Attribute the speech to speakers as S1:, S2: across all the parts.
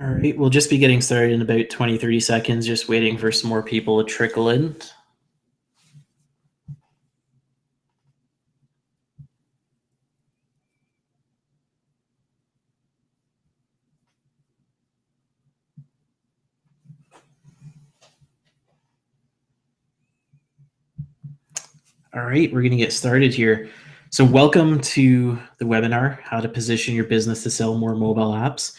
S1: All right, we'll just be getting started in about 20, 30 seconds, just waiting for some more people to trickle in. All right, we're going to get started here. So welcome to the webinar, How to Position Your Business to Sell More Mobile Apps.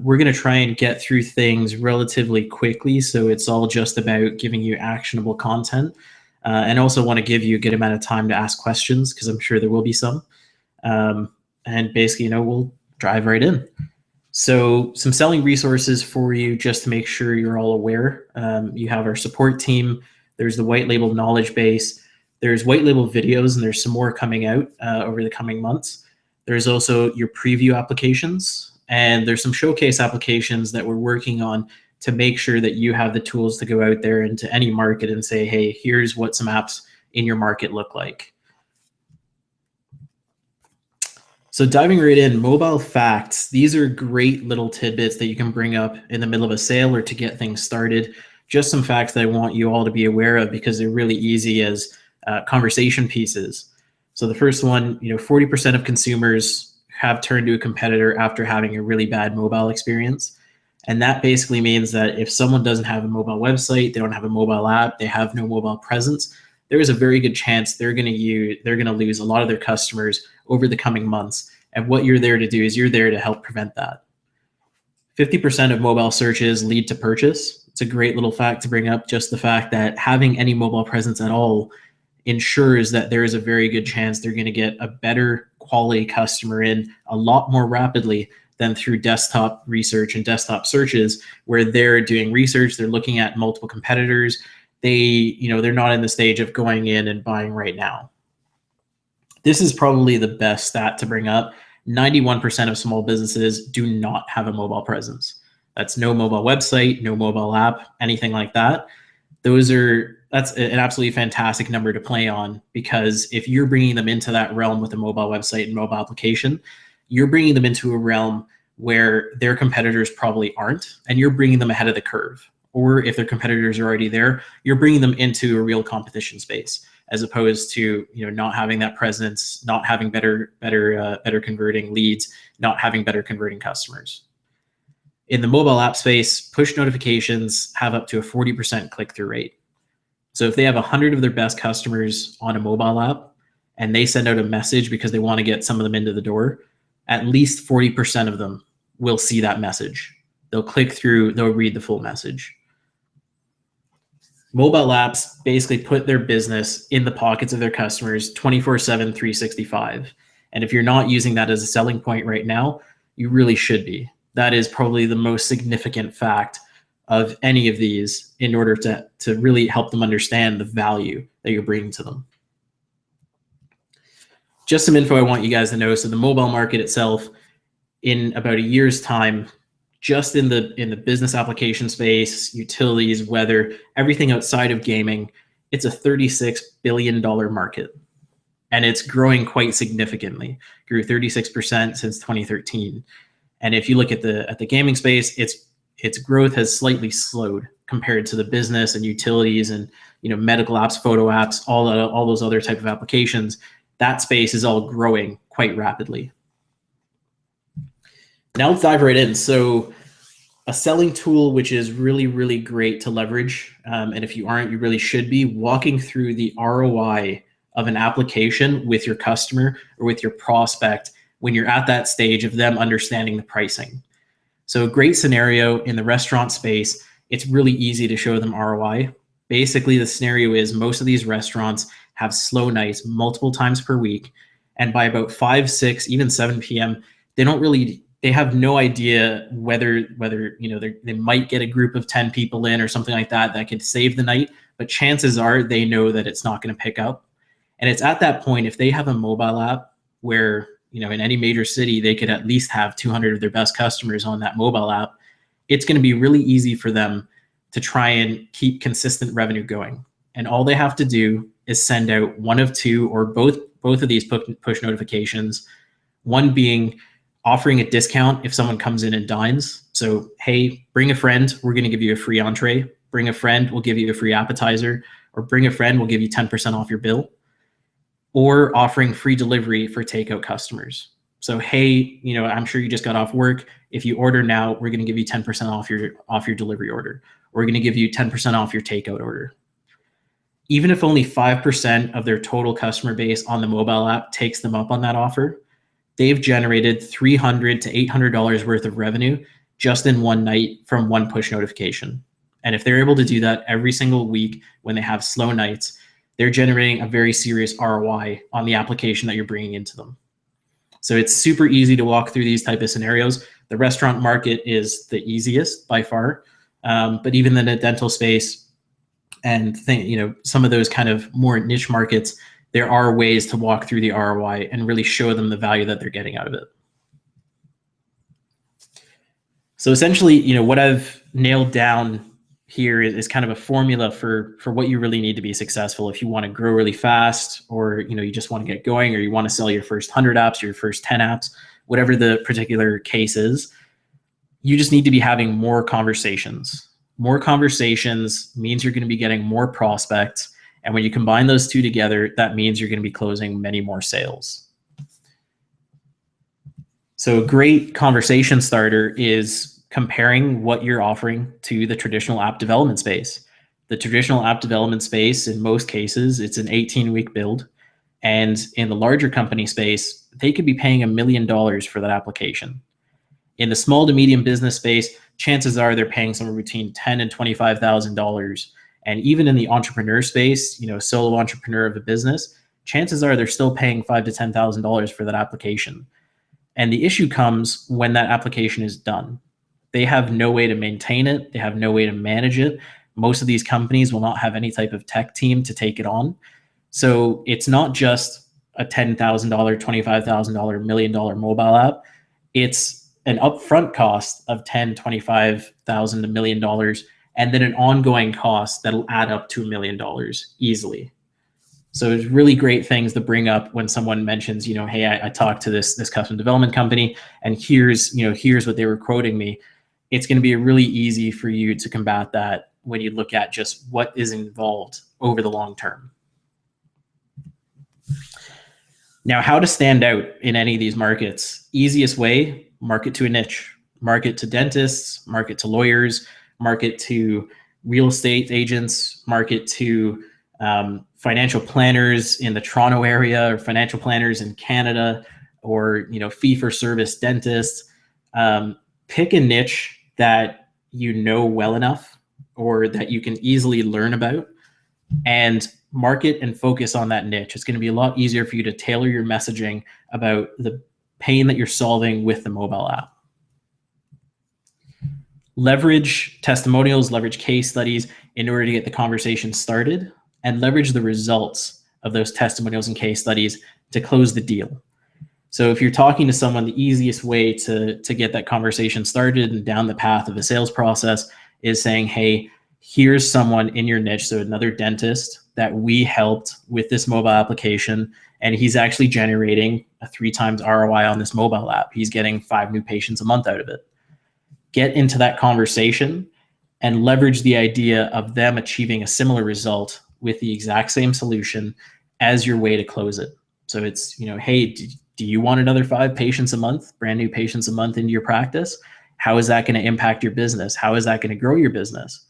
S1: We're going to try and get through things relatively quickly, so it's all just about giving you actionable content. And also want to give you a good amount of time to ask questions, because I'm sure there will be some. And basically, we'll dive right in. So some selling resources for you just to make sure you're all aware. You have our support team. There's the white label knowledge base. There's white label videos, and there's some more coming out over the coming months. There's also your preview applications, and there's some showcase applications that we're working on to make sure that you have the tools to go out there into any market and say, hey, here's what some apps in your market look like. So diving right in, mobile facts. These are great little tidbits that you can bring up in the middle of a sale or to get things started. Just some facts that I want you all to be aware of because they're really easy as conversation pieces. So the first one, 40% of consumers have turned to a competitor after having a really bad mobile experience. And that basically means that if someone doesn't have a mobile website, they don't have a mobile app, they have no mobile presence, there is a very good chance they're going to lose a lot of their customers over the coming months. And what you're there to do is you're there to help prevent that. 50% of mobile searches lead to purchase. It's a great little fact to bring up, just the fact that having any mobile presence at all ensures that there is a very good chance they're going to get a better quality customer in a lot more rapidly than through desktop research and desktop searches, where they're doing research, they're looking at multiple competitors. They're not in the stage of going in and buying right now. This is probably the best stat to bring up. 91% of small businesses do not have a mobile presence. That's no mobile website, no mobile app, anything like that. That's an absolutely fantastic number to play on, because if you're bringing them into that realm with a mobile website and mobile application, you're bringing them into a realm where their competitors probably aren't, and you're bringing them ahead of the curve. Or if their competitors are already there, you're bringing them into a real competition space, as opposed to not having that presence, not having better converting leads, not having better converting customers. In the mobile app space, push notifications have up to a 40% click-through rate. So if they have 100 of their best customers on a mobile app and they send out a message because they want to get some of them into the door, at least 40% of them will see that message. They'll click through, they'll read the full message. Mobile apps basically put their business in the pockets of their customers 24/7, 365. And if you're not using that as a selling point right now, you really should be. That is probably the most significant fact of any of these in order to really help them understand the value that you're bringing to them. Just some info I want you guys to know. So the mobile market itself, in about a year's time, just in the business application space, utilities, weather, everything outside of gaming, it's a $36 billion market. And it's growing quite significantly. Grew 36% since 2013. And if you look at the gaming space, its growth has slightly slowed compared to the business and utilities and medical apps, photo apps, all those other type of applications. That space is all growing quite rapidly. Now let's dive right in. So a selling tool which is really, really great to leverage, and if you aren't, you really should be, walking through the ROI of an application with your customer or with your prospect when you're at that stage of them understanding the pricing. So a great scenario in the restaurant space, it's really easy to show them ROI. Basically, the scenario is most of these restaurants have slow nights multiple times per week. And by about 5, 6, even 7 p.m., they have no idea whether they might get a group of 10 people in or something like that could save the night. But chances are they know that it's not going to pick up. And it's at that point, if they have a mobile app where in any major city, they could at least have 200 of their best customers on that mobile app, it's going to be really easy for them to try and keep consistent revenue going. And all they have to do is send out one of two or both of these push notifications, one being offering a discount if someone comes in and dines. So, hey, bring a friend, we're going to give you a free entree. Bring a friend, we'll give you a free appetizer. Or bring a friend, we'll give you 10% off your bill. Or offering free delivery for takeout customers. So, hey, I'm sure you just got off work. If you order now, we're going to give you 10% off your delivery order. We're going to give you 10% off your takeout order. Even if only 5% of their total customer base on the mobile app takes them up on that offer, they've generated $300 to $800 worth of revenue just in one night from one push notification. And if they're able to do that every single week when they have slow nights, they're generating a very serious ROI on the application that you're bringing into them. So it's super easy to walk through these type of scenarios. The restaurant market is the easiest by far, but even in the dental space and some of those kind of more niche markets, there are ways to walk through the ROI and really show them the value that they're getting out of it. So essentially, what I've nailed down here is kind of a formula for what you really need to be successful. If you want to grow really fast, or you just want to get going, or you want to sell your first 100 apps, your first 10 apps, whatever the particular case is, you just need to be having more conversations. More conversations means you're going to be getting more prospects. And when you combine those two together, that means you're going to be closing many more sales. So a great conversation starter is comparing what you're offering to the traditional app development space. The traditional app development space, in most cases, it's an 18-week build. And in the larger company space, they could be paying $1 million for that application. In the small to medium business space, chances are they're paying somewhere between $10,000 and $25,000. And even in the entrepreneur space, solo entrepreneur of a business, chances are they're still paying $5,000 to $10,000 for that application. And the issue comes when that application is done. They have no way to maintain it. They have no way to manage it. Most of these companies will not have any type of tech team to take it on. So it's not just a $10,000, $25,000, $1 million mobile app. It's an upfront cost of $10,000, $25,000, $1 million, and then an ongoing cost that'll add up to $1 million easily. So it's really great things to bring up when someone mentions, hey, I talked to this custom development company, and here's what they were quoting me. It's going to be really easy for you to combat that when you look at just what is involved over the long term. Now, how to stand out in any of these markets? Easiest way, market to a niche. Market to dentists, market to lawyers, market to real estate agents, market to financial planners in the Toronto area, or financial planners in Canada, or fee-for-service dentists. Pick a niche that you know well enough, or that you can easily learn about, and market and focus on that niche. It's going to be a lot easier for you to tailor your messaging about the pain that you're solving with the mobile app. Leverage testimonials, leverage case studies in order to get the conversation started, and leverage the results of those testimonials and case studies to close the deal. So if you're talking to someone, the easiest way to get that conversation started and down the path of a sales process is saying, hey, here's someone in your niche, so another dentist that we helped with this mobile application, and he's actually generating a 3 times ROI on this mobile app. He's getting 5 new patients a month out of it. Get into that conversation and leverage the idea of them achieving a similar result with the exact same solution as your way to close it. So it's, hey, do you want another 5 patients a month, brand new patients a month into your practice? How is that going to impact your business? How is that going to grow your business?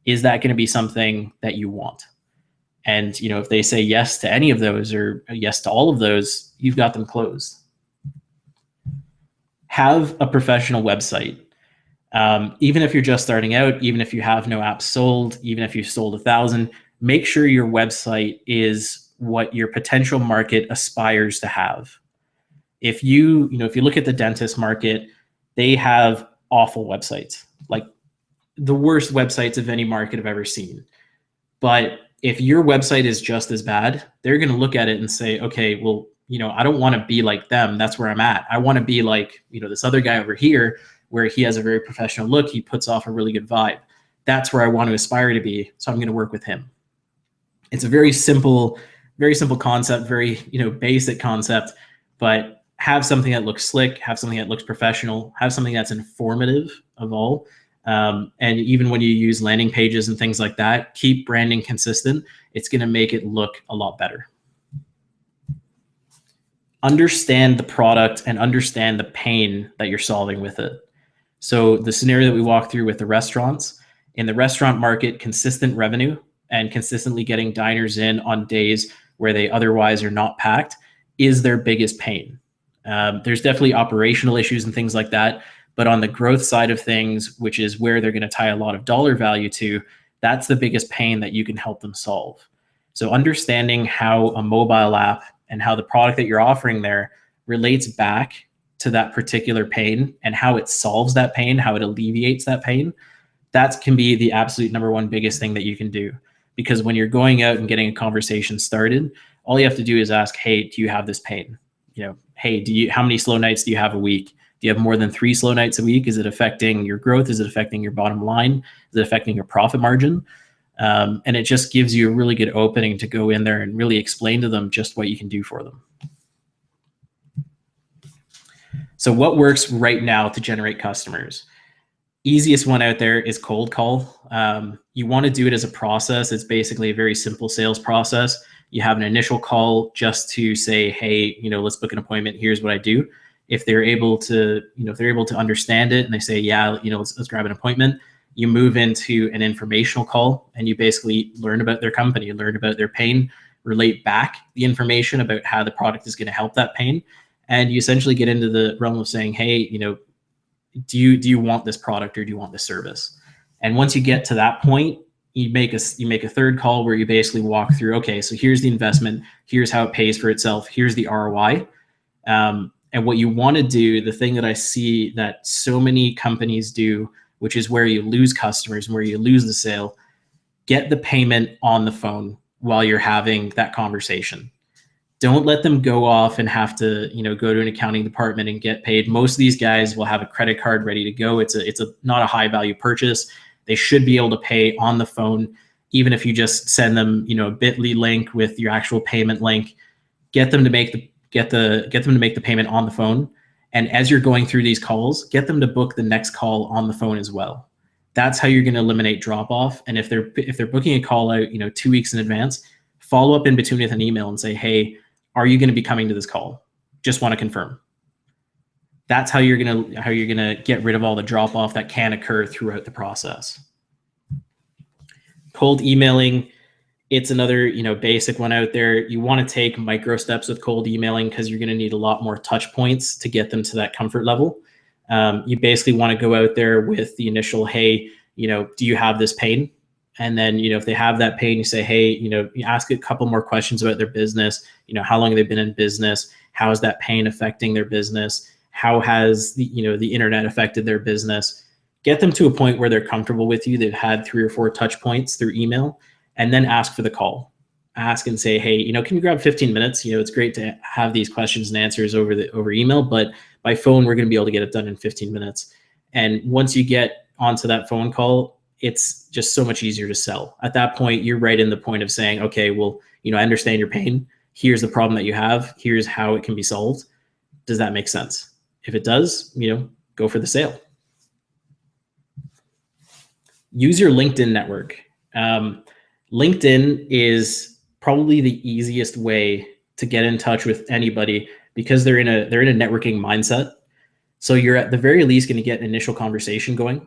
S1: Is that going to be something that you want? And, if they say yes to any of those, or yes to all of those, you've got them closed. Have a professional website. Even if you're just starting out, even if you have no apps sold, even if you've sold 1,000, make sure your website is what your potential market aspires to have. If you look at the dentist market, they have awful websites, like the worst websites of any market I've ever seen. But if your website is just as bad, they're going to look at it and say, okay, well, I don't want to be like them. That's where I'm at. I want to be like, this other guy over here, where he has a very professional look. He puts off a really good vibe. That's where I want to aspire to be. So I'm going to work with him. It's a very simple concept, very, basic concept, but have something that looks slick, have something that looks professional, have something that's informative of all. And even when you use landing pages and things like that, keep branding consistent. It's going to make it look a lot better. Understand the product and understand the pain that you're solving with it. So the scenario that we walked through with the restaurants, in the restaurant market, consistent revenue and consistently getting diners in on days where they otherwise are not packed is their biggest pain. There's definitely operational issues and things like that, but on the growth side of things, which is where they're going to tie a lot of dollar value to, that's the biggest pain that you can help them solve. So understanding how a mobile app and how the product that you're offering there relates back to that particular pain and how it solves that pain, how it alleviates that pain, that can be the absolute number one biggest thing that you can do. Because when you're going out and getting a conversation started, all you have to do is ask, hey, do you have this pain? Hey, how many slow nights do you have a week? Do you have more than 3 slow nights a week? Is it affecting your growth? Is it affecting your bottom line? Is it affecting your profit margin? And it just gives you a really good opening to go in there and really explain to them just what you can do for them. So what works right now to generate customers? Easiest one out there is cold call. You want to do it as a process. It's basically a very simple sales process. You have an initial call just to say, hey, let's book an appointment. Here's what I do. If they're able to, if they're able to understand it and they say, yeah, let's grab an appointment, you move into an informational call and you basically learn about their company, learn about their pain, relate back the information about how the product is going to help that pain. And you essentially get into the realm of saying, hey, do you want this product or do you want this service? And once you get to that point, you make a third call where you basically walk through, okay, so here's the investment, here's how it pays for itself, here's the ROI. And what you want to do, the thing that I see that so many companies do, which is where you lose customers and where you lose the sale, get the payment on the phone while you're having that conversation. Don't let them go off and have to, go to an accounting department and get paid. Most of these guys will have a credit card ready to go. It's not a high value purchase. They should be able to pay on the phone, even if you just send them, a Bitly link with your actual payment link. Get them to make the payment on the phone. And as you're going through these calls, get them to book the next call on the phone as well. That's how you're going to eliminate drop off. And if they're booking a call out, 2 weeks in advance, follow up in between with an email and say, hey, are you going to be coming to this call? Just want to confirm. That's how you're going to get rid of all the drop off that can occur throughout the process. Cold emailing, it's another, basic one out there. You want to take micro steps with cold emailing because you're going to need a lot more touch points to get them to that comfort level. You basically want to go out there with the initial, hey, do you have this pain? And then, if they have that pain, you say, hey, you ask a couple more questions about their business. How long have they been in business? How is that pain affecting their business? How has the internet affected their business? Get them to a point where they're comfortable with you. They've had 3 or 4 touch points through email, and then ask for the call. Ask and say, hey, can you grab 15 minutes? It's great to have these questions and answers over email, but by phone, we're going to be able to get it done in 15 minutes. And once you get onto that phone call, it's just so much easier to sell. At that point, you're right in the point of saying, okay, well, I understand your pain. Here's the problem that you have. Here's how it can be solved. Does that make sense? If it does, go for the sale. Use your LinkedIn network. LinkedIn is probably the easiest way to get in touch with anybody because they're in a networking mindset. So you're at the very least going to get an initial conversation going.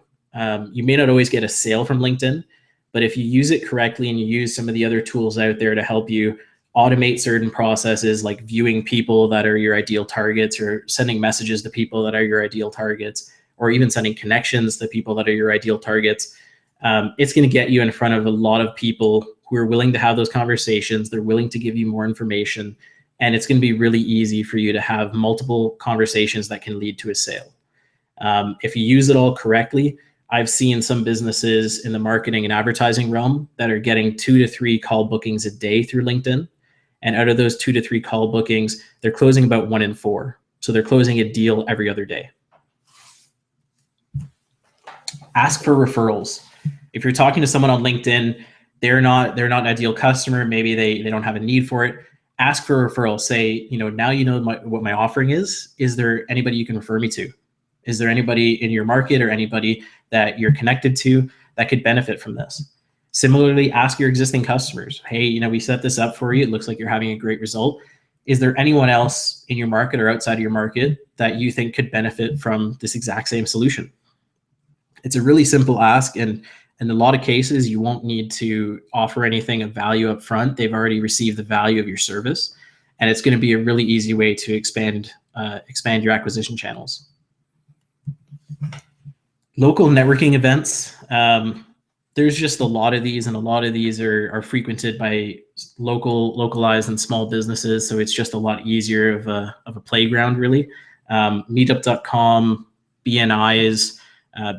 S1: You may not always get a sale from LinkedIn, but if you use it correctly and you use some of the other tools out there to help you automate certain processes like viewing people that are your ideal targets or sending messages to people that are your ideal targets, or even sending connections to people that are your ideal targets, it's going to get you in front of a lot of people who are willing to have those conversations. They're willing to give you more information, and it's going to be really easy for you to have multiple conversations that can lead to a sale. If you use it all correctly, I've seen some businesses in the marketing and advertising realm that are getting 2 to 3 call bookings a day through LinkedIn. And out of those 2 to 3 call bookings, they're closing about 1 in 4. So they're closing a deal every other day. Ask for referrals. If you're talking to someone on LinkedIn, they're not an ideal customer. Maybe they don't have a need for it. Ask for a referral. Say, now you know what my offering is. Is there anybody you can refer me to? Is there anybody in your market or anybody that you're connected to that could benefit from this? Similarly, ask your existing customers. Hey, we set this up for you. It looks like you're having a great result. Is there anyone else in your market or outside of your market that you think could benefit from this exact same solution? It's a really simple ask, and in a lot of cases, you won't need to offer anything of value up front. They've already received the value of your service, and it's going to be a really easy way to expand your acquisition channels. Local networking events. There's just a lot of these, and a lot of these are frequented by localized and small businesses. So it's just a lot easier of a playground, really. Meetup.com, BNIs,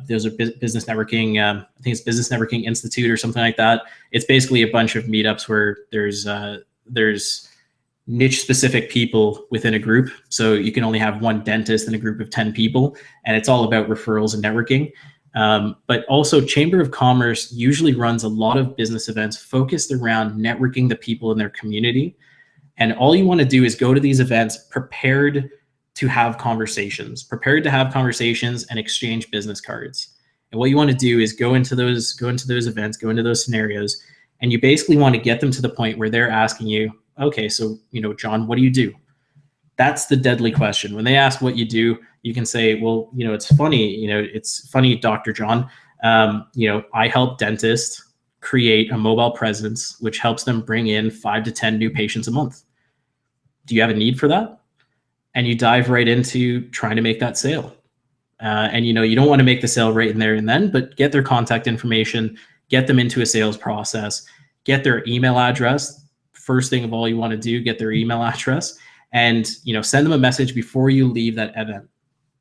S1: those are business networking. I think it's Business Networking Institute or something like that. It's basically a bunch of meetups where there's niche specific people within a group. So you can only have one dentist in a group of 10 people, and it's all about referrals and networking. But also Chamber of Commerce usually runs a lot of business events focused around networking the people in their community. And all you want to do is go to these events prepared to have conversations and exchange business cards. And what you want to do is go into those events, go into those scenarios, and you basically want to get them to the point where they're asking you, okay, so, John, what do you do? That's the deadly question. When they ask what you do, you can say, well, it's funny, Dr. John. I help dentists create a mobile presence, which helps them bring in 5 to 10 new patients a month. Do you have a need for that? And you dive right into trying to make that sale. And you don't want to make the sale right in there and then, but get their contact information, get them into a sales process, get their email address. First thing of all you want to do, get their email address, and send them a message before you leave that event.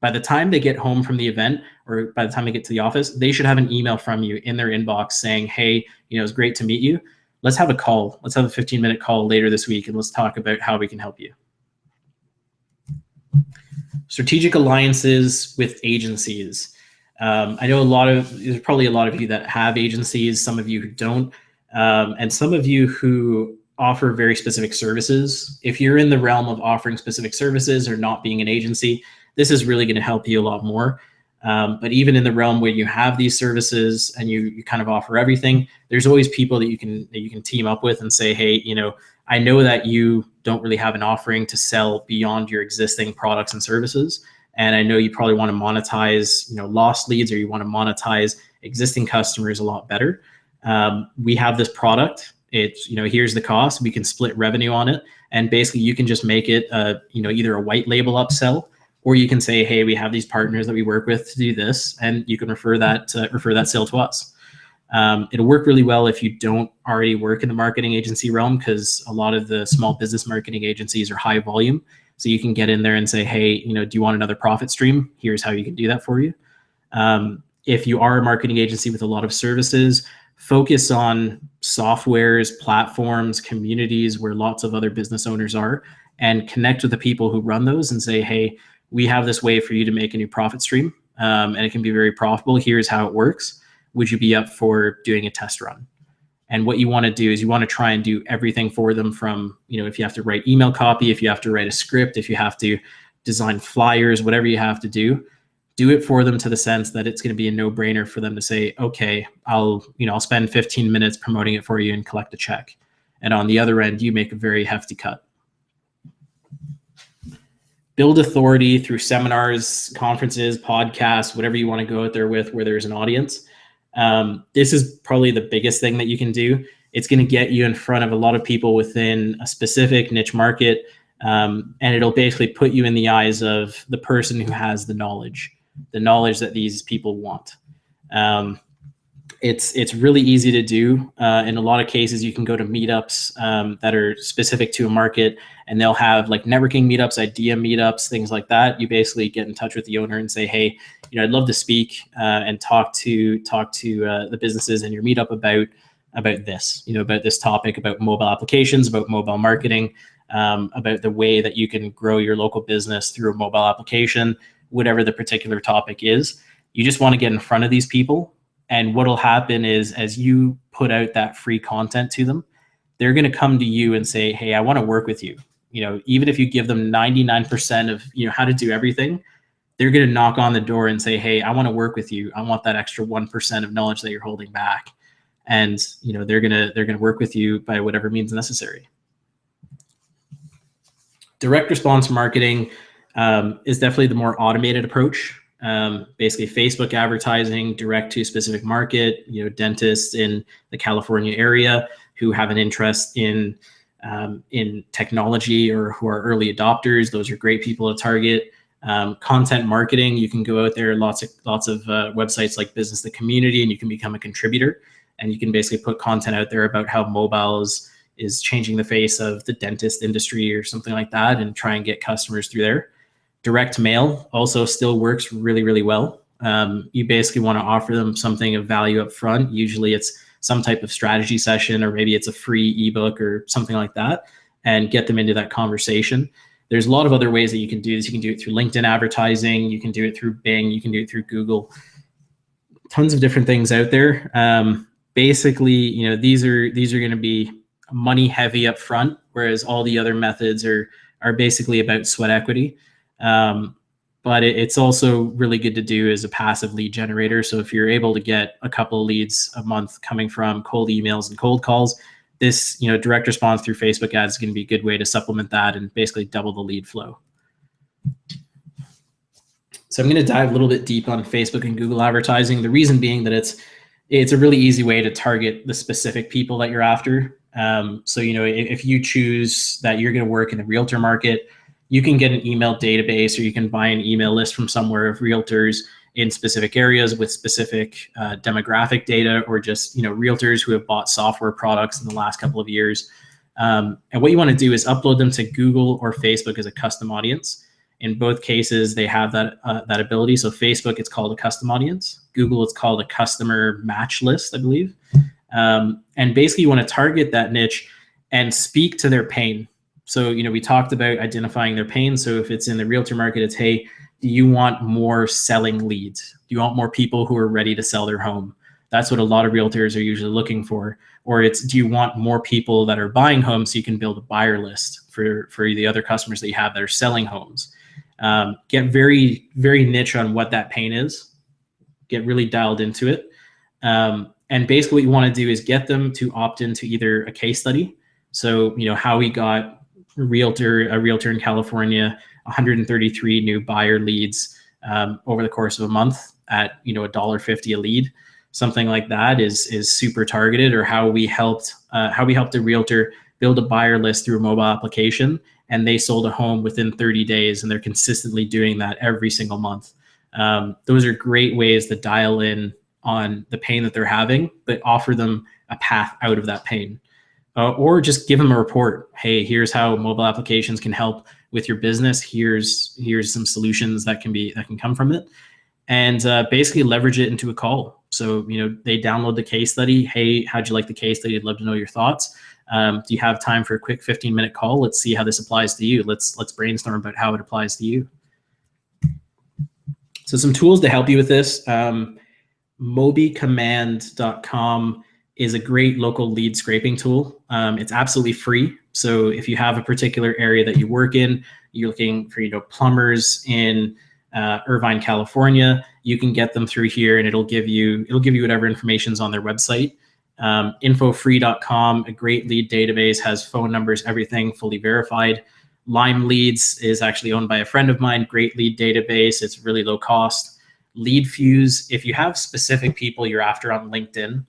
S1: By the time they get home from the event, or by the time they get to the office, they should have an email from you in their inbox saying, hey, it's great to meet you. Let's have a call. Let's have a 15-minute call later this week, and let's talk about how we can help you. Strategic alliances with agencies. I know there's probably a lot of you that have agencies, some of you who don't, and some of you who offer very specific services. If you're in the realm of offering specific services or not being an agency, this is really going to help you a lot more. But even in the realm where you have these services and you kind of offer everything, there's always people that you can team up with and say, hey, I know that you don't really have an offering to sell beyond your existing products and services. And I know you probably want to monetize, lost leads, or you want to monetize existing customers a lot better. We have this product. It's, here's the cost. We can split revenue on it. And basically you can just make it, either a white label upsell, or you can say, hey, we have these partners that we work with to do this, and you can refer that sale to us. It'll work really well if you don't already work in the marketing agency realm, because a lot of the small business marketing agencies are high volume. So you can get in there and say, hey, do you want another profit stream? Here's how you can do that for you. If you are a marketing agency with a lot of services, focus on softwares, platforms, communities where lots of other business owners are, and connect with the people who run those and say, hey, we have this way for you to make a new profit stream, and it can be very profitable. Here's how it works. Would you be up for doing a test run? And what you want to do is you want to try and do everything for them, from, if you have to write email copy, if you have to write a script, if you have to design flyers, whatever you have to do it for them, to the sense that it's going to be a no-brainer for them to say, okay, I'll spend 15 minutes promoting it for you and collect a check. And on the other end, you make a very hefty cut. Build authority through seminars, conferences, podcasts, whatever you want to go out there with where there's an audience. This is probably the biggest thing that you can do. It's going to get you in front of a lot of people within a specific niche market, and it'll basically put you in the eyes of the person who has the knowledge that these people want. It's really easy to do. In a lot of cases, you can go to meetups that are specific to a market, and they'll have like networking meetups, idea meetups, things like that. You basically get in touch with the owner and say, hey, I'd love to speak and talk to the businesses in your meetup about this, about this topic, about mobile applications, about mobile marketing, about the way that you can grow your local business through a mobile application, whatever the particular topic is. You just want to get in front of these people. And what'll happen is, as you put out that free content to them, they're going to come to you and say, hey, I want to work with you. Even if you give them 99% of, how to do everything, they're going to knock on the door and say, hey, I want to work with you. I want that extra 1% of knowledge that you're holding back. And, they're going to work with you by whatever means necessary. Direct response marketing is definitely the more automated approach. Basically Facebook advertising direct to a specific market, dentists in the California area who have an interest in technology or who are early adopters. Those are great people to target. Content marketing, you can go out there, lots of websites like Business the Community, and you can become a contributor, and you can basically put content out there about how mobile is changing the face of the dentist industry or something like that, and try and get customers through there. Direct mail also still works really, really well. You basically want to offer them something of value up front. Usually it's some type of strategy session, or maybe it's a free ebook or something like that, and get them into that conversation. There's a lot of other ways that you can do this. You can do it through LinkedIn advertising. You can do it through Bing. You can do it through Google. Tons of different things out there. Basically, these are going to be money heavy up front, whereas all the other methods are basically about sweat equity. But it's also really good to do as a passive lead generator. So if you're able to get a couple of leads a month coming from cold emails and cold calls, this, direct response through Facebook ads is going to be a good way to supplement that and basically double the lead flow. So I'm going to dive a little bit deep on Facebook and Google advertising. The reason being that it's a really easy way to target the specific people that you're after. So, if you choose that you're going to work in the realtor market, you can get an email database, or you can buy an email list from somewhere of realtors in specific areas with specific demographic data, or just, realtors who have bought software products in the last couple of years. And what you want to do is upload them to Google or Facebook as a custom audience. In both cases, they have that ability. So Facebook, it's called a custom audience. Google, it's called a customer match list, I believe. And basically you want to target that niche and speak to their pain. So, we talked about identifying their pain. So if it's in the realtor market, it's, hey, do you want more selling leads? Do you want more people who are ready to sell their home? That's what a lot of realtors are usually looking for. Or it's, do you want more people that are buying homes so you can build a buyer list for the other customers that you have that are selling homes? Get very, very niche on what that pain is. Get really dialed into it. And basically what you want to do is get them to opt into either a case study. So, how we got a realtor in California, 133 new buyer leads over the course of a month at, $1.50 a lead. Something like that is super targeted. Or how we helped a realtor build a buyer list through a mobile application, and they sold a home within 30 days, and they're consistently doing that every single month. Those are great ways to dial in on the pain that they're having, but offer them a path out of that pain. Or just give them a report. Hey, here's how mobile applications can help with your business. Here's some solutions that can come from it, and basically leverage it into a call. So, they download the case study. Hey, how'd you like the case study? I'd love to know your thoughts. Do you have time for a quick 15-minute call? Let's see how this applies to you. Let's brainstorm about how it applies to you. So some tools to help you with this. Mobicommand.com is a great local lead scraping tool. It's absolutely free. So if you have a particular area that you work in, you're looking for, plumbers in Irvine, California, you can get them through here, and it'll give you whatever information's on their website. Infofree.com, a great lead database, has phone numbers, everything fully verified. Lime Leads is actually owned by a friend of mine, great lead database. It's really low cost. LeadFuse, if you have specific people you're after on LinkedIn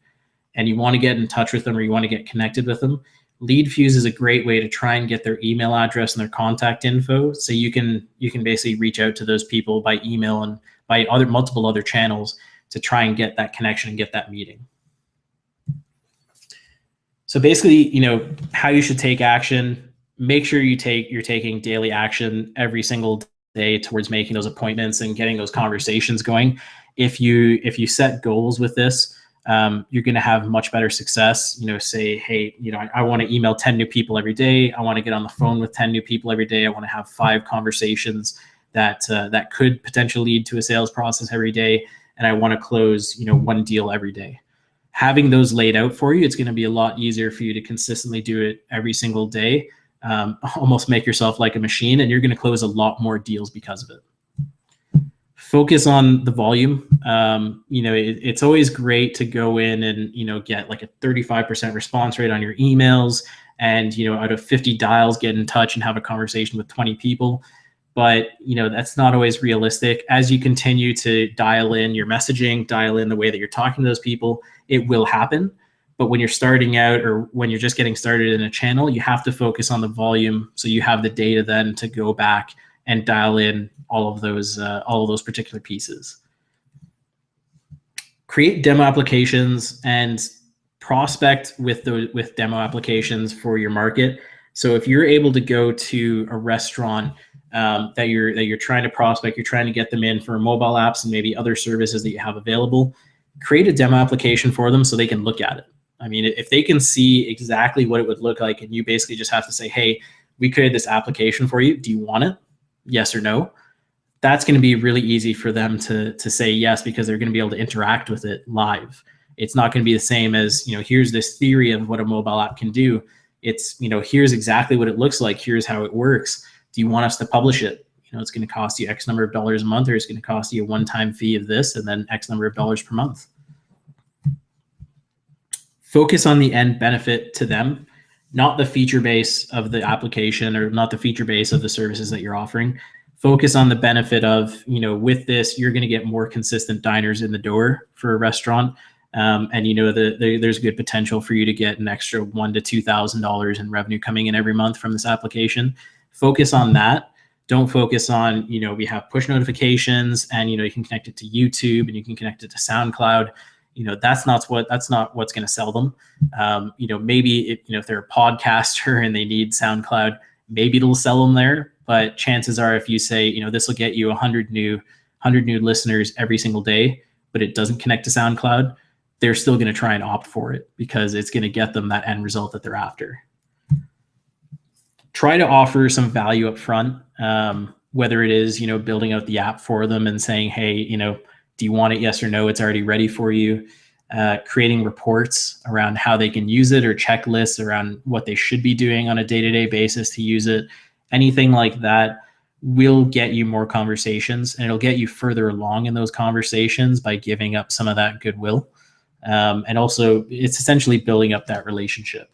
S1: and you want to get in touch with them, or you want to get connected with them, LeadFuse is a great way to try and get their email address and their contact info. So you can basically reach out to those people by email and by multiple other channels to try and get that connection and get that meeting. So basically, how you should take action. Make sure you're taking daily action every single day towards making those appointments and getting those conversations going. If you set goals with this, you're going to have much better success. Say, hey, I want to email 10 new people every day. I want to get on the phone with 10 new people every day. I want to have 5 conversations that could potentially lead to a sales process every day. And I want to close, 1 deal every day. having those laid out for you, it's going to be a lot easier for you to consistently do it every single day. Almost make yourself like a machine, and you're going to close a lot more deals because of it. Focus on the volume. It's always great to go in and, get like a 35% response rate on your emails, and, out of 50 dials, get in touch and have a conversation with 20 people. But, that's not always realistic. As you continue to dial in your messaging, dial in the way that you're talking to those people, it will happen. But when you're starting out, or when you're just getting started in a channel, you have to focus on the volume, so you have the data then to go back and dial in all of those particular pieces. Create demo applications and prospect with demo applications for your market. So if you're able to go to a restaurant that you're trying to prospect, you're trying to get them in for mobile apps and maybe other services that you have available, create a demo application for them so they can look at it. I mean, if they can see exactly what it would look like, and you basically just have to say, hey, we created this application for you. Do you want it? Yes or no? That's going to be really easy for them to say yes, because they're going to be able to interact with it live. It's not going to be the same as, here's this theory of what a mobile app can do. It's, here's exactly what it looks like. Here's how it works. Do you want us to publish it? It's going to cost you X number of dollars a month, or it's going to cost you a one-time fee of this and then X number of dollars per month. Focus on the end benefit to them, not the feature base of the application, or not the feature base of the services that you're offering. Focus on the benefit of, with this, you're going to get more consistent diners in the door for a restaurant. And there's good potential for you to get an extra $1,000 to $2,000 in revenue coming in every month from this application. Focus on that. Don't focus on, we have push notifications, and, you can connect it to YouTube, and you can connect it to SoundCloud. That's not what's going to sell them. Maybe if they're a podcaster and they need SoundCloud, maybe it'll sell them there. But chances are, if you say, this will get you 100 new listeners every single day, but it doesn't connect to SoundCloud, they're still going to try and opt for it, because it's going to get them that end result that they're after. Try to offer some value up front, whether it is, building out the app for them and saying, hey, do you want it? Yes or no? It's already ready for you. Creating reports around how they can use it, or checklists around what they should be doing on a day-to-day basis to use it. Anything like that will get you more conversations, and it'll get you further along in those conversations by giving up some of that goodwill. And also, it's essentially building up that relationship.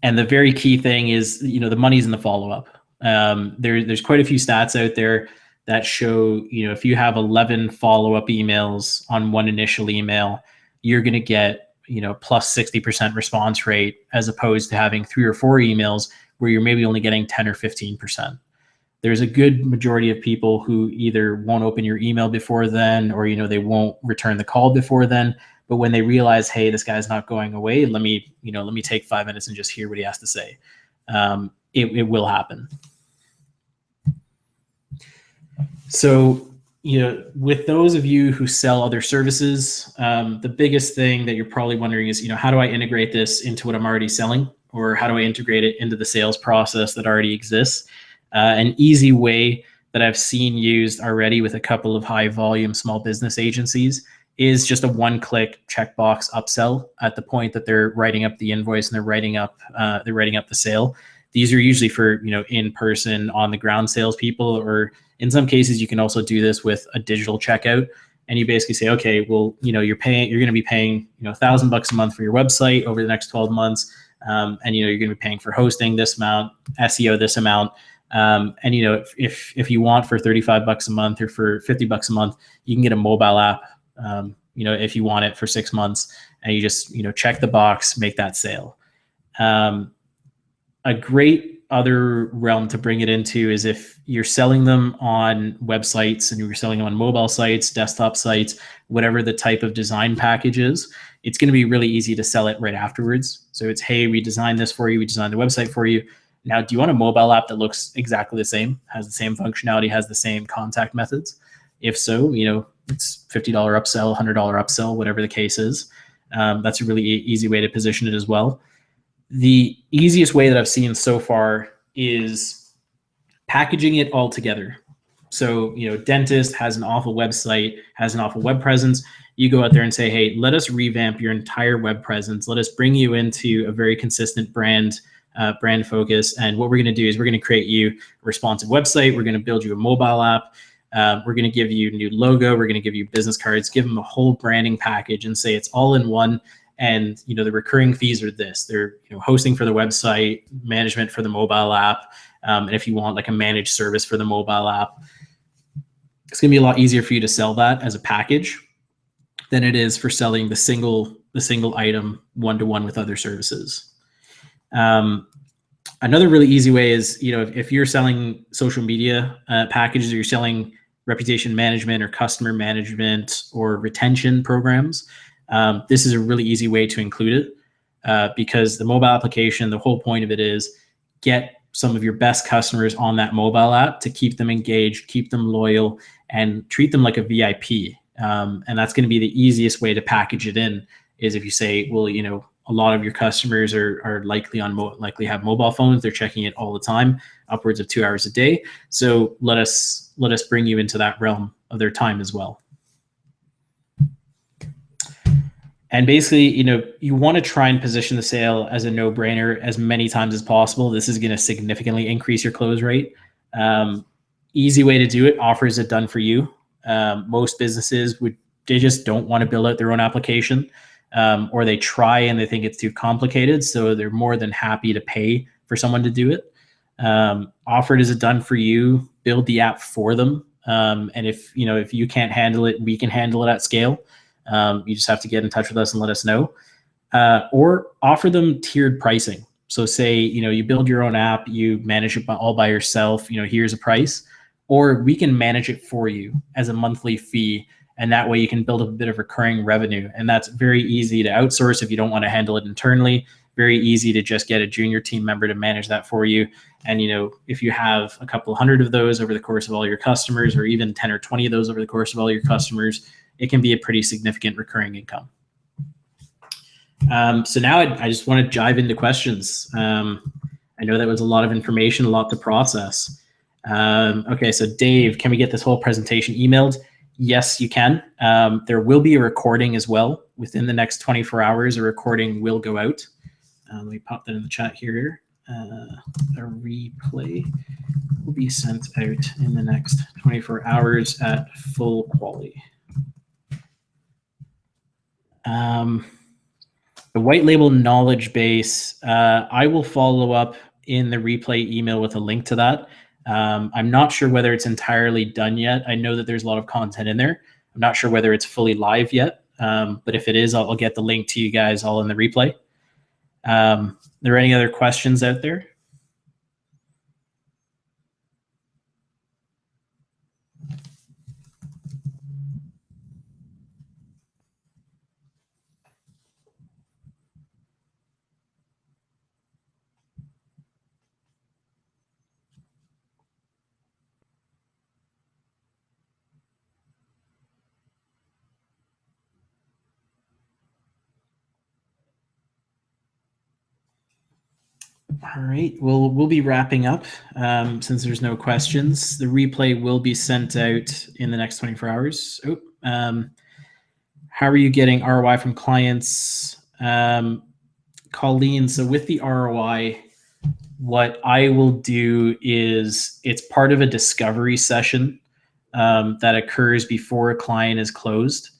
S1: And the very key thing is, the money's in the follow-up. There's quite a few stats out there that show, if you have 11 follow-up emails on one initial email, you're going to get, plus 60% response rate, as opposed to having 3 or 4 emails where you're maybe only getting 10 or 15%. There's a good majority of people who either won't open your email before then, or, they won't return the call before then. But when they realize, hey, this guy's not going away, let me take 5 minutes and just hear what he has to say. It will happen. So, with those of you who sell other services, the biggest thing that you're probably wondering is, how do I integrate this into what I'm already selling? Or how do I integrate it into the sales process that already exists? An easy way that I've seen used already with a couple of high volume small business agencies is just a one-click checkbox upsell at the point that they're writing up the invoice and they're writing up the sale. These are usually for, in-person, on the ground salespeople, or in some cases, you can also do this with a digital checkout. And you basically say, okay, well, you're going to be paying, $1,000 a month for your website over the next 12 months. And, you're going to be paying for hosting this amount, SEO this amount. And, if you want, for $35 a month or for $50 a month, you can get a mobile app, if you want it, for 6 months, and you just, check the box, make that sale. A great other realm to bring it into is if you're selling them on websites and you're selling them on mobile sites, desktop sites, whatever the type of design package is, it's going to be really easy to sell it right afterwards. So it's, hey, we designed this for you. We designed the website for you. Now, do you want a mobile app that looks exactly the same, has the same functionality, has the same contact methods? If so, it's $50 upsell, $100 upsell, whatever the case is. That's a really easy way to position it as well. The easiest way that I've seen so far is packaging it all together. So, dentist has an awful website, has an awful web presence. You go out there and say, hey, let us revamp your entire web presence. Let us bring you into a very consistent brand focus. And what we're going to do is we're going to create you a responsive website. We're going to build you a mobile app. We're going to give you a new logo. We're going to give you business cards, give them a whole branding package and say it's all in one. And, the recurring fees are this. They're, hosting for the website, management for the mobile app. And if you want like a managed service for the mobile app, it's going to be a lot easier for you to sell that as a package than it is for selling the single item one-to-one with other services. Another really easy way is, if you're selling social media packages, or you're selling reputation management or customer management or retention programs, this is a really easy way to include it because the mobile application, the whole point of it is get some of your best customers on that mobile app to keep them engaged, keep them loyal, and treat them like a VIP. And that's going to be the easiest way to package it in is if you say, well, a lot of your customers are likely have mobile phones. They're checking it all the time, upwards of 2 hours a day. So let us bring you into that realm of their time as well. And basically, you want to try and position the sale as a no-brainer as many times as possible. This is going to significantly increase your close rate. Easy way to do it, offers it done for you. Most businesses they just don't want to build out their own application, or they try and they think it's too complicated. So they're more than happy to pay for someone to do it. Offered is it done for you, build the app for them. And if you can't handle it, we can handle it at scale. You just have to get in touch with us and let us know, or offer them tiered pricing. So say, you build your own app, you manage it all by yourself, here's a price, or we can manage it for you as a monthly fee. And that way you can build up a bit of recurring revenue. And that's very easy to outsource if you don't want to handle it internally. Very easy to just get a junior team member to manage that for you. And, if you have a couple hundred of those over the course of all your customers, or even 10 or 20 of those over the course of all your customers, it can be a pretty significant recurring income. So now I just want to dive into questions. I know that was a lot of information, a lot to process. Okay, so Dave, can we get this whole presentation emailed? Yes, you can. There will be a recording as well. Within the next 24 hours, a recording will go out. Let me pop that in the chat here. A replay will be sent out in the next 24 hours at full quality. The white label knowledge base, I will follow up in the replay email with a link to that. I'm not sure whether it's entirely done yet. I know that there's a lot of content in there. I'm not sure whether it's fully live yet, but if it is, I'll get the link to you guys all in the replay. Are there any other questions out there? All right, well, we'll be wrapping up since there's no questions. The replay will be sent out in the next 24 hours. How are you getting ROI from clients? Colleen, so with the ROI, what I will do is it's part of a discovery session that occurs before a client is closed.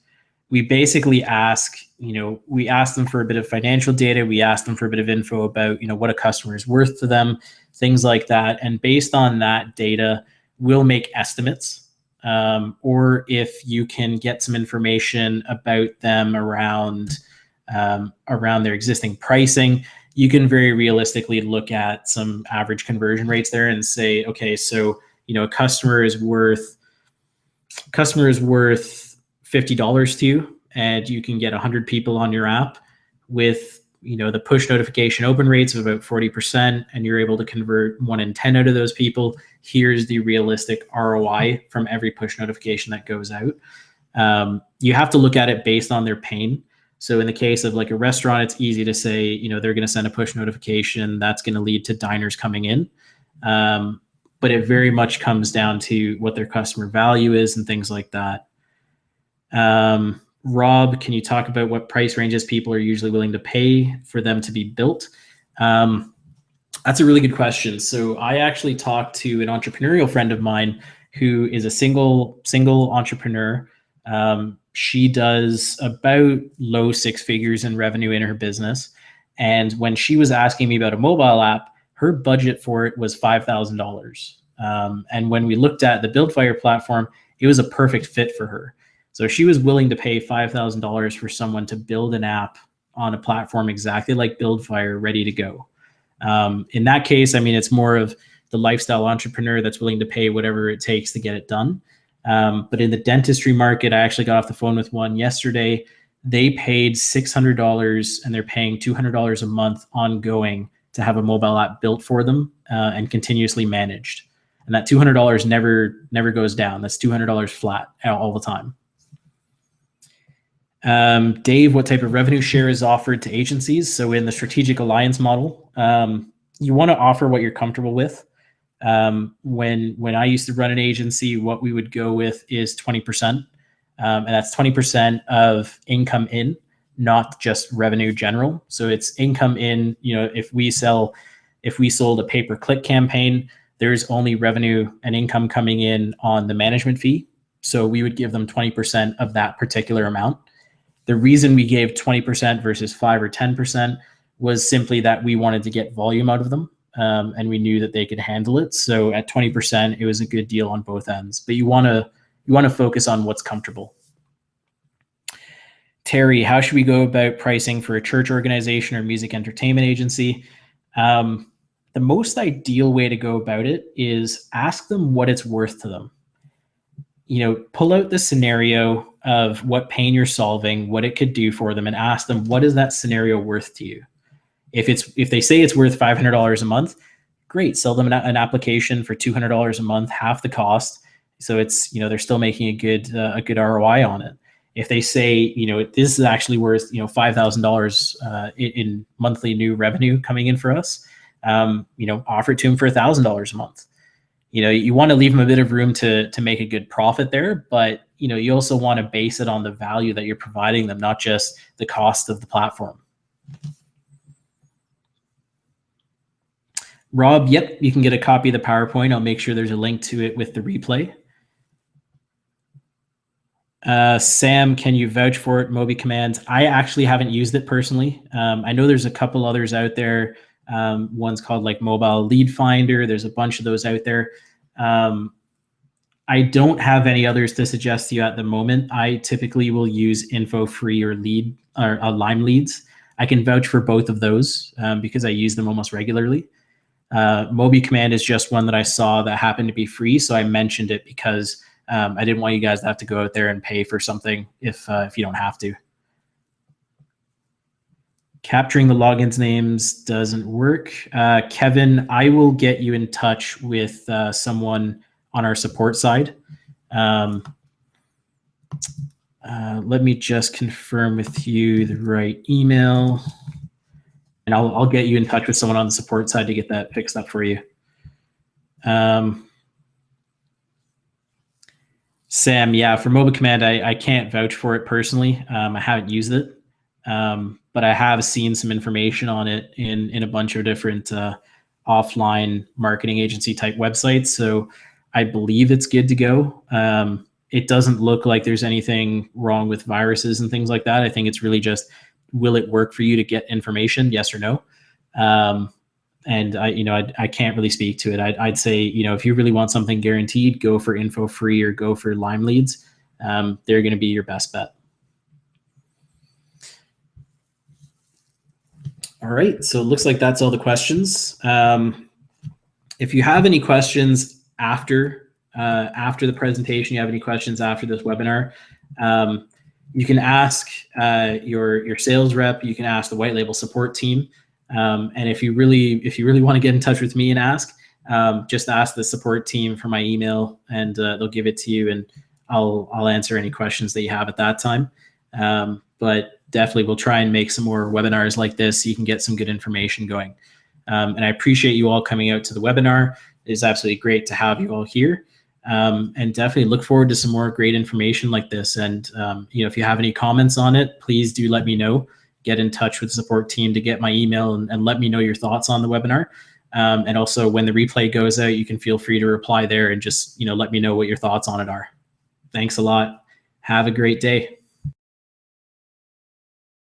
S1: We basically ask, we ask them for a bit of financial data. We ask them for a bit of info about, what a customer is worth to them, things like that. And based on that data, we'll make estimates. Or if you can get some information about them around their existing pricing, you can very realistically look at some average conversion rates there and say, okay, so, a customer is worth $50 to you, and you can get 100 people on your app with, the push notification open rates of about 40%, and you're able to convert 1 in 10 out of those people. Here's the realistic ROI from every push notification that goes out. You have to look at it based on their pain. So in the case of like a restaurant, it's easy to say, they're going to send a push notification that's going to lead to diners coming in. but it very much comes down to what their customer value is and things like that. Rob, can you talk about what price ranges people are usually willing to pay for them to be built? That's a really good question. So I actually talked to an entrepreneurial friend of mine who is a single entrepreneur. She does about low six figures in revenue in her business. And when she was asking me about a mobile app, her budget for it was $5,000. And when we looked at the Buildfire platform, it was a perfect fit for her. So she was willing to pay $5,000 for someone to build an app on a platform exactly like Buildfire, ready to go. In that case, I mean, it's more of the lifestyle entrepreneur that's willing to pay whatever it takes to get it done. But in the dentistry market, I actually got off the phone with one yesterday. They paid $600 and they're paying $200 a month ongoing to have a mobile app built for them and continuously managed. And that $200 never goes down. That's $200 flat all the time. Dave, what type of revenue share is offered to agencies? So in the strategic alliance model, you want to offer what you're comfortable with. When I used to run an agency, what we would go with is 20%. And that's 20% of income in, not just revenue general. So it's income in, if we sold a pay-per-click campaign, there's only revenue and income coming in on the management fee. So we would give them 20% of that particular amount. The reason we gave 20% versus 5 or 10% was simply that we wanted to get volume out of them. And we knew that they could handle it. So at 20%, it was a good deal on both ends, but you want to focus on what's comfortable. Terry, how should we go about pricing for a church organization or music entertainment agency? The most ideal way to go about it is ask them what it's worth to them. Pull out the scenario of what pain you're solving, what it could do for them, and ask them, what is that scenario worth to you? If they say it's worth $500 a month, great. Sell them an application for $200 a month, half the cost. So it's, they're still making a good ROI on it. If they say, this is actually worth, $5,000 in monthly new revenue coming in for us, offer it to them for $1,000 a month. You want to leave them a bit of room to make a good profit there, but you also want to base it on the value that you're providing them, not just the cost of the platform. Rob, yep, you can get a copy of the PowerPoint. I'll make sure there's a link to it with the replay. Sam, can you vouch for it? Moby Command. I actually haven't used it personally. I know there's a couple others out there. One's called like Mobile Lead Finder. There's a bunch of those out there. I don't have any others to suggest to you at the moment. I typically will use InfoFree or Lime Leads. I can vouch for both of those because I use them almost regularly. Moby Command is just one that I saw that happened to be free, so I mentioned it because I didn't want you guys to have to go out there and pay for something if you don't have to. Capturing the logins names doesn't work. Kevin, I will get you in touch with someone on our support side. Let me just confirm with you the right email. And I'll get you in touch with someone on the support side to get that fixed up for you. Sam, yeah, for Mobile Command, I can't vouch for it personally. I haven't used it, but I have seen some information on it in a bunch of different offline marketing agency type websites. So I believe it's good to go. It doesn't look like there's anything wrong with viruses and things like that. I think it's really just, will it work for you to get information? Yes or no. And I can't really speak to it. I'd say, if you really want something guaranteed, go for InfoFree or go for Lime Leads. They're going to be your best bet. All right. So it looks like that's all the questions. If you have any questions after the presentation, you have any questions after this webinar, you can ask your sales rep. You can ask the white label support team. And if you really want to get in touch with me and ask, just ask the support team for my email, and they'll give it to you, and I'll answer any questions that you have at that time. But definitely we'll try and make some more webinars like this so you can get some good information going. And I appreciate you all coming out to the webinar. is absolutely great to have you all here. And definitely look forward to some more great information like this. And if you have any comments on it, please do let me know. Get in touch with the support team to get my email and let me know your thoughts on the webinar. And also when the replay goes out, you can feel free to reply there and just let me know what your thoughts on it are. Thanks a lot. Have a great day.